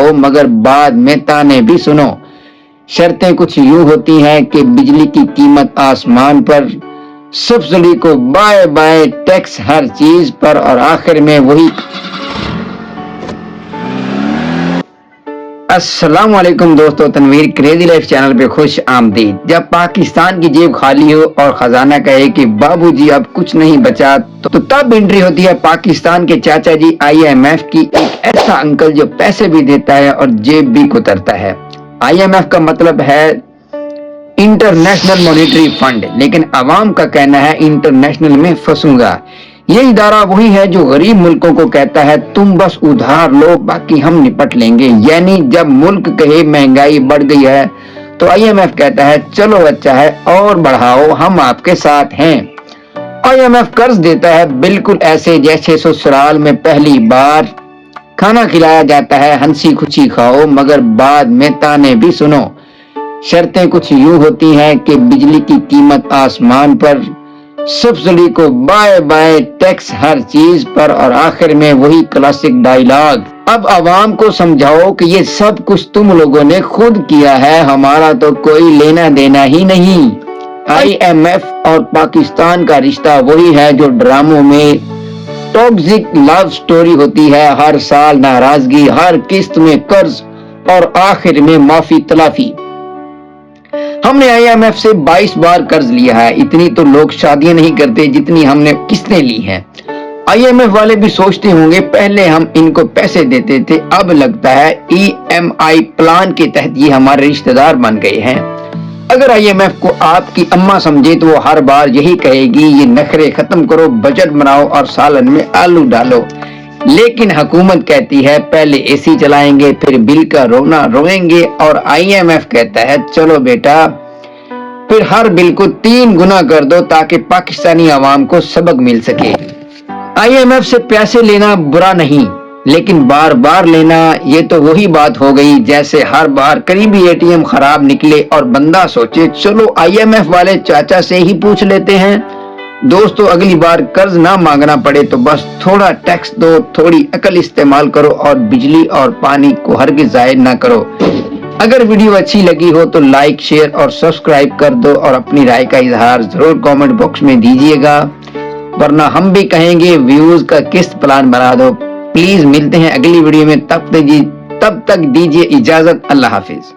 खाओ मगर बाद में ताने भी सुनो। शर्तें कुछ यूं होती हैं कि बिजली की कीमत आसमान पर, सब्सिडी को बाय बाय, टैक्स हर चीज पर और आखिर में वही। अस्सलाम वालेकुम दोस्तों, तनवीर क्रेजी लाइफ चैनल पे खुश आमदीद। जब पाकिस्तान की जेब खाली हो और खजाना कहे कि बाबूजी अब कुछ नहीं बचा, तो तब एंट्री होती है पाकिस्तान के चाचा जी IMF की, एक ऐसा अंकल जो पैसे भी देता है और जेब भी कुतरता है। IMF का मतलब है इंटरनेशनल मॉनेटरी फंड, लेकिन अवाम का कहना है इंटरनेशनल में फंसूंगा। ये इदारा वही है जो गरीब मुल्कों को कहता है तुम बस उधार लो, बाकी हम निपट लेंगे। यानी जब मुल्क कहे महंगाई बढ़ गई है तो IMF कहता है चलो अच्छा है और बढ़ाओ, हम आपके साथ हैं। IMF कर्ज देता है बिल्कुल ऐसे जैसे ससुराल में पहली बार खाना खिलाया जाता है, हंसी खुशी खाओ मगर बाद में ताने भी सुनो। शर्तें कुछ यूं होती हैं कि बिजली की कीमत आसमान पर, सब्सिडी को बाय बाय, टैक्स हर चीज पर और आखिर में वही क्लासिक डायलॉग, अब आवाम को समझाओ कि ये सब कुछ तुम लोगों ने खुद किया है, हमारा तो कोई लेना देना ही नहीं। IMF और पाकिस्तान का रिश्ता वही है जो ड्रामों में टॉक्सिक लव स्टोरी होती है। हर साल नाराजगी, हर किस्त में कर्ज और आखिर में माफी तलाफी। हमने IMF से 22 बार कर्ज लिया है, इतनी तो लोग शादियां नहीं करते जितनी हमने किस्तें ली हैं। IMF वाले भी सोचते होंगे पहले हम इनको पैसे देते थे, अब लगता है EMI प्लान के तहत ये हमारे रिश्तेदार बन गए हैं। अगर IMF को आपकी अम्मा समझे तो वो हर बार यही कहेगी ये नखरे खत्म करो, बजट बनाओ और सालन में आलू डालो। लेकिन हुकूमत कहती है पहले AC चलाएंगे, फिर बिल का रोना रोएंगे, और IMF कहता है चलो बेटा फिर हर बिल को 3 गुना कर दो ताकि पाकिस्तानी आवाम को सबक मिल सके। IMF से पैसे लेना बुरा नहीं, लेकिन बार बार लेना ये तो वही बात हो गई जैसे हर बार करीबी ATM खराब निकले और बंदा सोचे चलो IMF वाले चाचा से ही पूछ लेते हैं। दोस्तों, अगली बार कर्ज ना मांगना पड़े तो बस थोड़ा टैक्स दो, थोड़ी अकल इस्तेमाल करो और बिजली और पानी को हरगिज़ ज़ाया ना करो। अगर वीडियो अच्छी लगी हो तो लाइक, शेयर और सब्सक्राइब कर दो और अपनी राय का इजहार जरूर कमेंट बॉक्स में दीजिएगा, वरना हम भी कहेंगे व्यूज का किस्त प्लान बना दो। प्लीज मिलते हैं अगली वीडियो में, तब तक दीजिए इजाजत। अल्लाह हाफिज।